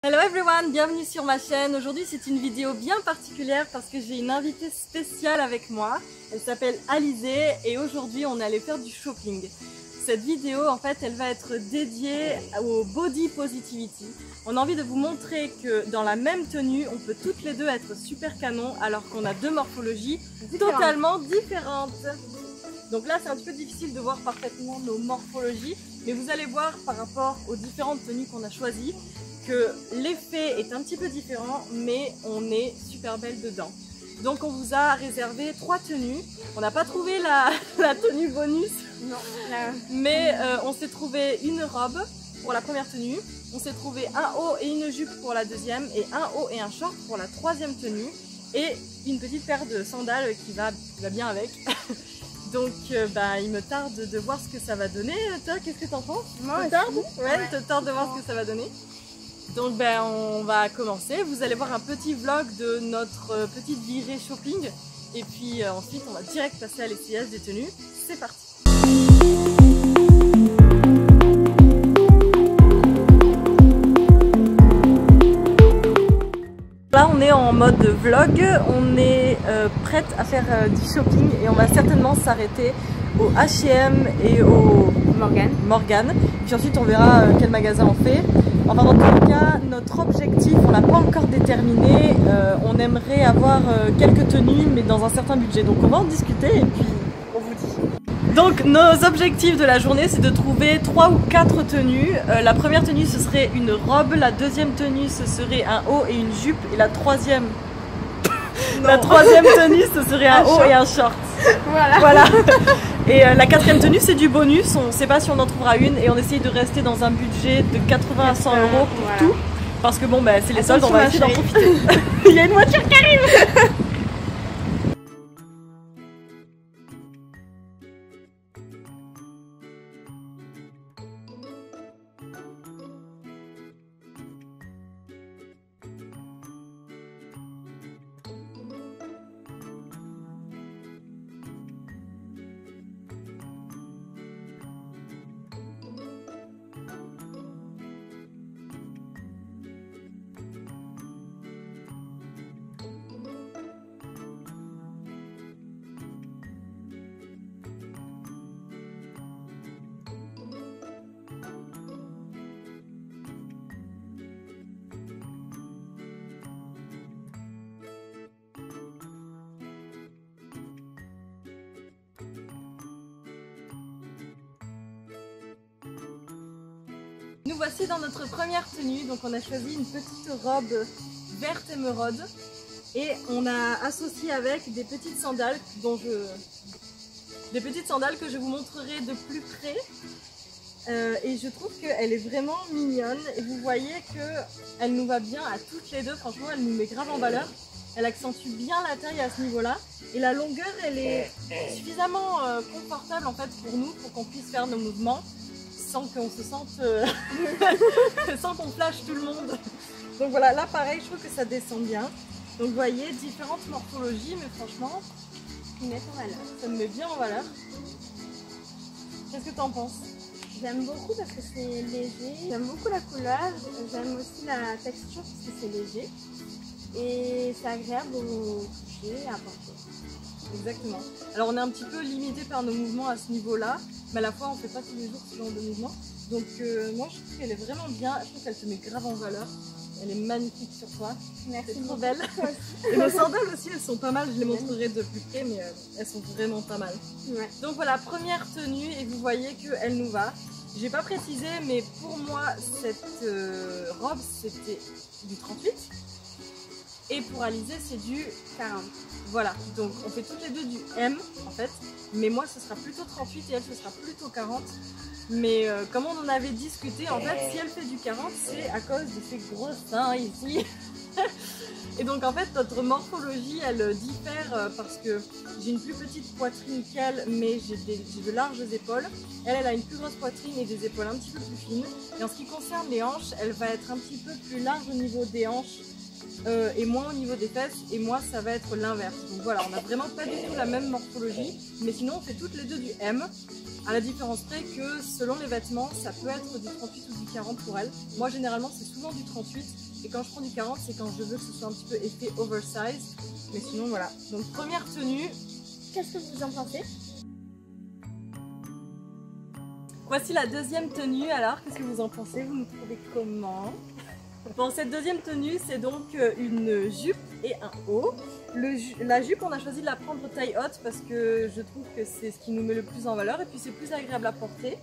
Hello everyone, bienvenue sur ma chaîne. Aujourd'hui c'est une vidéo bien particulière parce que j'ai une invitée spéciale avec moi. Elle s'appelle Alizée et aujourd'hui on est allé faire du shopping. Cette vidéo en fait elle va être dédiée au body positivity. On a envie de vous montrer que dans la même tenue on peut toutes les deux être super canon alors qu'on a deux morphologies totalement différentes. Donc là c'est un petit peu difficile de voir parfaitement nos morphologies, mais vous allez voir par rapport aux différentes tenues qu'on a choisies que l'effet est un petit peu différent, mais on est super belle dedans. Donc on vous a réservé 3 tenues. On n'a pas trouvé la tenue bonus, non. Mais on s'est trouvé une robe pour la première tenue, on s'est trouvé un haut et une jupe pour la deuxième, et un haut et un short pour la troisième tenue, et une petite paire de sandales qui va bien avec. Donc il me tarde de voir ce que ça va donner. Toi, qu'est-ce que t'en penses? Moi, te tarde de voir ce que ça va donner. Donc on va commencer, vous allez voir un petit vlog de notre petite virée shopping et puis ensuite on va direct passer à l'essayage des tenues. C'est parti! Là on est en mode vlog, on est prête à faire du shopping et on va certainement s'arrêter au H&M et au Morgan. Puis ensuite on verra quel magasin on fait. Enfin dans tous les cas, notre objectif, on l'a pas encore déterminé, on aimerait avoir quelques tenues mais dans un certain budget. Donc on va en discuter et puis on vous dit. Donc nos objectifs de la journée c'est de trouver 3 ou 4 tenues. La première tenue ce serait une robe, la deuxième tenue ce serait un haut et une jupe et la troisième tenue ce serait un haut et un short. Voilà. Et la quatrième tenue c'est du bonus, on ne sait pas si on en trouvera une et on essaye de rester dans un budget de 80 à 100 € pour tout. Parce que c'est les soldes, on va essayer d'en profiter. Il y a une voiture qui arrive. Nous voici dans notre première tenue, donc on a choisi une petite robe verte émeraude et on a associé avec des petites sandales que je vous montrerai de plus près. Et je trouve qu'elle est vraiment mignonne et vous voyez qu'elle nous va bien à toutes les deux, franchement elle nous met grave en valeur. Elle accentue bien la taille à ce niveau-là et la longueur elle est suffisamment confortable en fait pour nous, pour qu'on puisse faire nos mouvements sans qu'on se sente sans qu'on flash tout le monde. Donc voilà, là pareil je trouve que ça descend bien. Donc vous voyez différentes morphologies, mais franchement ça me met bien en valeur. Qu'est-ce que tu en penses? J'aime beaucoup parce que c'est léger, j'aime beaucoup la couleur, j'aime aussi la texture parce que c'est léger et c'est agréable au toucher et à porter. Exactement. Alors on est un petit peu limité par nos mouvements à ce niveau-là, mais à la fois on fait pas tous les jours ce genre de mouvement. Donc moi je trouve qu'elle est vraiment bien, je trouve qu'elle te met grave en valeur. Elle est magnifique sur toi. Merci. C'est trop belle. Et nos sandales aussi elles sont pas mal, je les montrerai de plus près mais elles sont vraiment pas mal. Ouais. Donc voilà, première tenue et vous voyez qu'elle nous va. J'ai pas précisé mais pour moi cette robe c'était du 38 et pour Alizée c'est du 40. Voilà, donc on fait toutes les deux du M en fait, mais moi ce sera plutôt 38 et elle ce sera plutôt 40. Mais comme on en avait discuté, en fait si elle fait du 40 c'est à cause de ces gros seins ici. Et donc en fait notre morphologie elle diffère parce que j'ai une plus petite poitrine qu'elle mais j'ai de larges épaules. Elle a une plus grosse poitrine et des épaules un petit peu plus fines. Et en ce qui concerne les hanches, elle va être un petit peu plus large au niveau des hanches et moins au niveau des fesses, et moi ça va être l'inverse. Donc voilà, on n'a vraiment pas du tout la même morphologie, mais sinon on fait toutes les deux du M. À la différence près que selon les vêtements, ça peut être du 38 ou du 40 pour elle. Moi généralement c'est souvent du 38 Et quand je prends du 40, c'est quand je veux que ce soit un petit peu effet oversize. Mais sinon voilà. Donc première tenue. Qu'est-ce que vous en pensez? Voici la deuxième tenue. Alors qu'est-ce que vous en pensez? Vous nous trouvez comment? Bon, cette deuxième tenue, c'est donc une jupe et un haut. La jupe, on a choisi de la prendre taille haute parce que je trouve que c'est ce qui nous met le plus en valeur et puis c'est plus agréable à porter.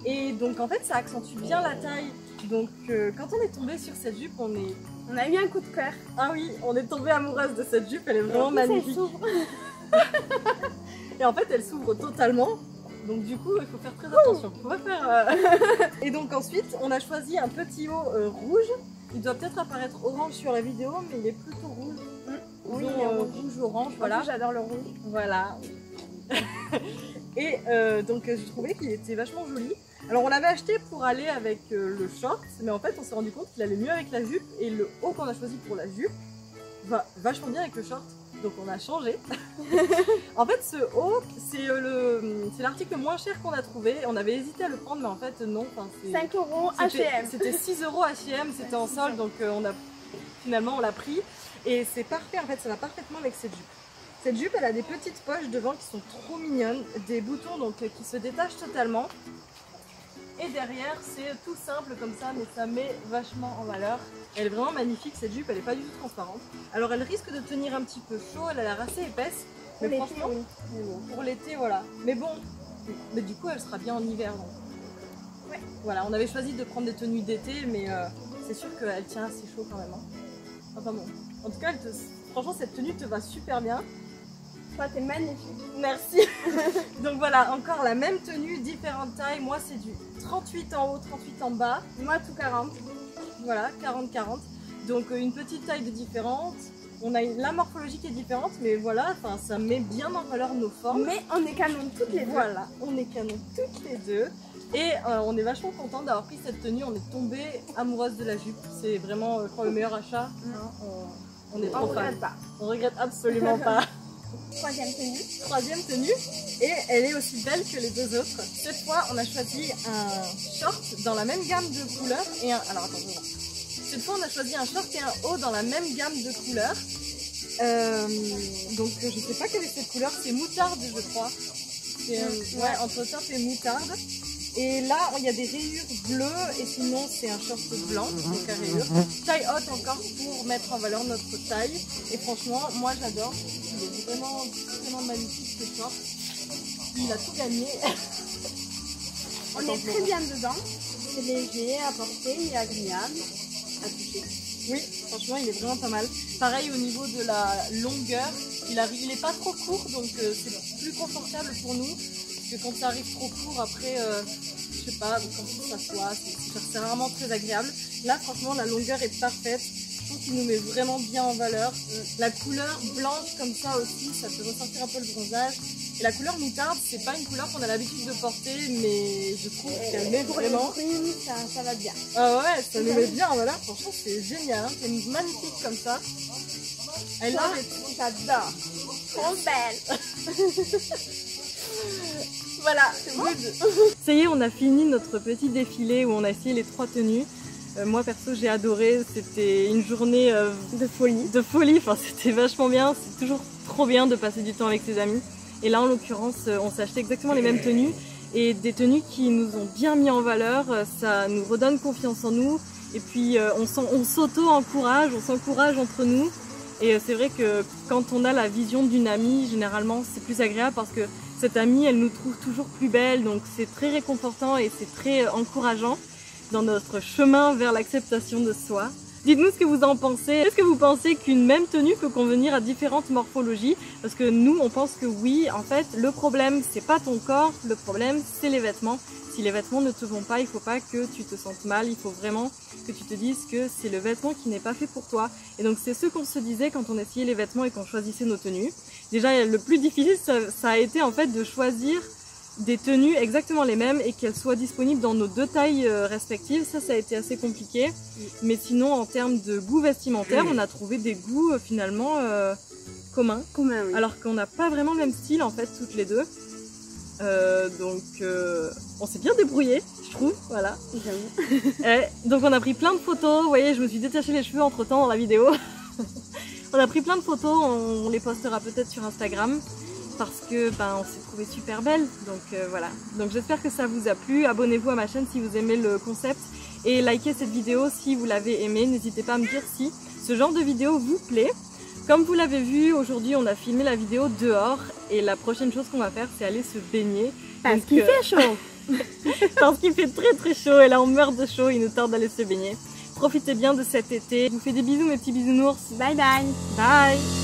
Et donc en fait, ça accentue bien la taille. Donc quand on est tombé sur cette jupe, on a eu un coup de cœur. Ah oui, on est tombé amoureuse de cette jupe, elle est vraiment magnifique. Et en fait, elle s'ouvre totalement. Donc du coup, il faut faire très attention. On va faire. Et donc ensuite, on a choisi un petit haut rouge. Il doit peut-être apparaître orange sur la vidéo, mais il est plutôt rouge. Oui, rouge-orange, voilà. J'adore le rouge. Voilà. Et donc je trouvais qu'il était vachement joli. Alors on l'avait acheté pour aller avec le short, mais en fait on s'est rendu compte qu'il allait mieux avec la jupe. Et le haut qu'on a choisi pour la jupe va vachement bien avec le short. Donc on a changé. En fait ce haut, c'est l'article moins cher qu'on a trouvé. On avait hésité à le prendre, mais en fait non. 5 € H&M. C'était 6 € H&M, c'était en solde, donc finalement on l'a pris. Et c'est parfait, en fait ça va parfaitement avec cette jupe. Cette jupe, elle a des petites poches devant qui sont trop mignonnes, des boutons donc qui se détachent totalement. Et derrière, c'est tout simple comme ça, mais ça met vachement en valeur. Elle est vraiment magnifique, cette jupe, elle n'est pas du tout transparente. Alors elle risque de tenir un petit peu chaud, elle a l'air assez épaisse. Mais franchement, pour l'été, voilà. Mais bon, mais du coup, elle sera bien en hiver. Donc. Ouais. Voilà, on avait choisi de prendre des tenues d'été, mais c'est sûr qu'elle tient assez chaud quand même. Hein. Enfin bon, en tout cas, franchement, cette tenue te va super bien. Toi, t'es magnifique. Merci. Donc voilà, encore la même tenue, différentes tailles. Moi, c'est du 38 en haut, 38 en bas. Moi, tout 40. Voilà, 40-40. Donc une petite taille de différente. On a la morphologie qui est différente, mais voilà, ça met bien en valeur nos formes. Mais on est canon toutes les deux. Voilà, on est canon toutes les deux. Et on est vachement content d'avoir pris cette tenue. On est tombé amoureuse de la jupe. C'est vraiment le meilleur achat. On est trop fan. On regrette absolument pas. Troisième tenue. Et elle est aussi belle que les deux autres. Cette fois, on a choisi un short dans la même gamme de couleurs et un... Alors attends, je vais voir. Cette fois, on a choisi un short et un haut dans la même gamme de couleurs. Donc, je sais pas quelle est cette couleur. C'est moutarde, je crois. Ouais, entre top et moutarde. Et là, il y a des rayures bleues et sinon, c'est un short blanc, donc à rayures. Taille haute encore pour mettre en valeur notre taille. Et franchement, moi j'adore. Il est vraiment, vraiment magnifique ce short. Il a tout gagné. On est très bien dedans. C'est léger à porter et agréable à toucher. Oui, franchement, il est vraiment pas mal. Pareil au niveau de la longueur, il est pas trop court, donc c'est plus confortable pour nous. Parce que quand ça arrive trop court, après, je sais pas, quand on s'assoit, c'est rarement très agréable. Là, franchement, la longueur est parfaite. Je trouve qu'il nous met vraiment bien en valeur. La couleur blanche comme ça aussi, ça fait ressortir un peu le bronzage. Et la couleur moutarde, c'est pas une couleur qu'on a l'habitude de porter, mais je trouve qu'elle met vraiment... Ça va bien. Ah ouais, ça nous met bien en valeur. Franchement, c'est génial. Hein. C'est magnifique comme ça. J'adore. Trop belle. Voilà, c'est bon. Ça y est, on a fini notre petit défilé où on a essayé les 3 tenues. Moi perso, j'ai adoré. C'était une journée de folie. Enfin, c'était vachement bien. C'est toujours trop bien de passer du temps avec ses amis. Et là, en l'occurrence, on s'est acheté exactement les mêmes tenues et des tenues qui nous ont bien mis en valeur. Ça nous redonne confiance en nous. Et puis, on s'auto-encourage, on s'encourage entre nous. Et c'est vrai que quand on a la vision d'une amie, généralement, c'est plus agréable parce que cette amie, elle nous trouve toujours plus belle, donc c'est très réconfortant et c'est très encourageant dans notre chemin vers l'acceptation de soi. Dites-nous ce que vous en pensez. Est-ce que vous pensez qu'une même tenue peut convenir à différentes morphologies? Parce que nous, on pense que oui. En fait, le problème, c'est pas ton corps, le problème, c'est les vêtements. Si les vêtements ne te vont pas, il faut pas que tu te sentes mal, il faut vraiment que tu te dises que c'est le vêtement qui n'est pas fait pour toi. Et donc c'est ce qu'on se disait quand on essayait les vêtements et qu'on choisissait nos tenues. Déjà, le plus difficile, ça a été en fait de choisir des tenues exactement les mêmes et qu'elles soient disponibles dans nos 2 tailles respectives. Ça a été assez compliqué. Mais sinon, en termes de goût vestimentaire, on a trouvé des goûts finalement communs. Oui. Alors qu'on n'a pas vraiment le même style en fait toutes les deux. Donc on s'est bien débrouillé, je trouve, voilà. J'avoue. Donc on a pris plein de photos, vous voyez, je me suis détaché les cheveux entre temps dans la vidéo. On a pris plein de photos, on les postera peut-être sur Instagram parce que on s'est trouvé super belles. Donc voilà. Donc j'espère que ça vous a plu. Abonnez-vous à ma chaîne si vous aimez le concept et likez cette vidéo si vous l'avez aimée. N'hésitez pas à me dire si ce genre de vidéo vous plaît. Comme vous l'avez vu, aujourd'hui on a filmé la vidéo dehors et la prochaine chose qu'on va faire c'est aller se baigner. Parce qu'il fait chaud. Parce qu'il fait très très chaud et là on meurt de chaud, il nous tarde d'aller se baigner. Profitez bien de cet été. Je vous fais des bisous mes petits bisounours. Bye bye. Bye.